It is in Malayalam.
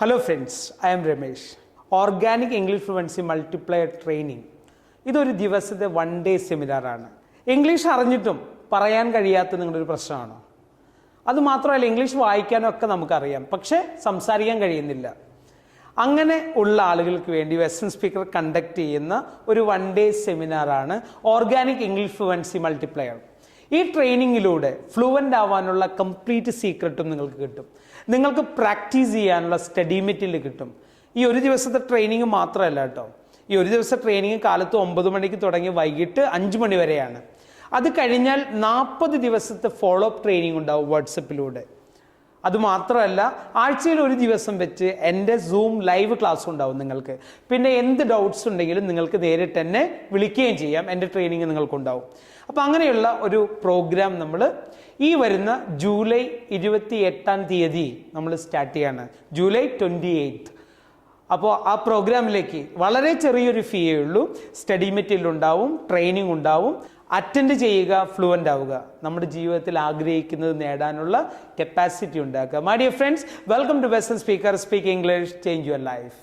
Hello friends, I am Ramesh. Organic English Fluency Multiplier Training. ഇതൊരു ദിവസത്തെ 1 day സെമിനാറാണ്. ഇംഗ്ലീഷ് അറിഞ്ഞിട്ടും പറയാൻ കഴിയാത്ത നിങ്ങളുടെ ഒരു പ്രശ്നമാണോ? അതുമാത്രമല്ല, ഇംഗ്ലീഷ് വായിക്കാനൊക്കെ നമുക്കറിയാം, പക്ഷേ സംസാരിക്കാൻ കഴിയുന്നില്ല. അങ്ങനെ ഉള്ള ആളുകൾക്ക് വേണ്ടി വെസ്റ്റേൺ സ്പീക്കർ കണ്ടക്ട് ചെയ്യുന്ന ഒരു 1 day സെമിനാറാണ് ഓർഗാനിക് ഇംഗ്ലീഷ് ഫ്ലുവൻസി മൾട്ടിപ്ലയർ. ഈ ട്രെയിനിങ്ങിലൂടെ ഫ്ലുവൻ്റ് ആവാനുള്ള കംപ്ലീറ്റ് സീക്രട്ടും നിങ്ങൾക്ക് കിട്ടും. നിങ്ങൾക്ക് പ്രാക്ടീസ് ചെയ്യാനുള്ള സ്റ്റഡി മെറ്റീരിയൽ കിട്ടും. ഈ ഒരു ദിവസത്തെ ട്രെയിനിങ് മാത്രമല്ല കേട്ടോ. ഈ ഒരു ദിവസത്തെ ട്രെയിനിങ് കാലത്ത് 9 മണിക്ക് തുടങ്ങി വൈകിട്ട് 5 മണി വരെയാണ്. അത് കഴിഞ്ഞാൽ 40 ദിവസത്തെ ഫോളോ അപ്പ് ട്രെയിനിങ് ഉണ്ടാവും വാട്സപ്പിലൂടെ. അതുമാത്രമല്ല, ആഴ്ചയിൽ ഒരു ദിവസം വെച്ച് എൻ്റെ സൂം ലൈവ് ക്ലാസ് ഉണ്ടാവും നിങ്ങൾക്ക്. പിന്നെ എന്ത് ഡൗട്ട്സ് ഉണ്ടെങ്കിലും നിങ്ങൾക്ക് നേരിട്ട് എന്നെ വിളിക്കുകയും ചെയ്യാം. എൻ്റെ ട്രെയിനിങ് നിങ്ങൾക്കുണ്ടാവും. അപ്പോൾ അങ്ങനെയുള്ള ഒരു പ്രോഗ്രാം നമ്മൾ ഈ വരുന്ന ജൂലൈ 28-ാം തീയതി നമ്മൾ സ്റ്റാർട്ട് ചെയ്യാണ്. ജൂലൈ 28. അപ്പോൾ ആ പ്രോഗ്രാമിലേക്ക് വളരെ ചെറിയൊരു ഫീയേ ഉള്ളൂ. സ്റ്റഡി മെറ്റീരിയൽ ഉണ്ടാവും, ട്രെയിനിങ് ഉണ്ടാവും. അറ്റൻഡ് ചെയ്യുക, ഫ്ലുവൻ്റ് ആവുക, നമ്മുടെ ജീവിതത്തിൽ ആഗ്രഹിക്കുന്നത് നേടാനുള്ള കപ്പാസിറ്റി ഉണ്ടാക്കുക. My dear friends, welcome to Western Speaker. Speak English, change your life.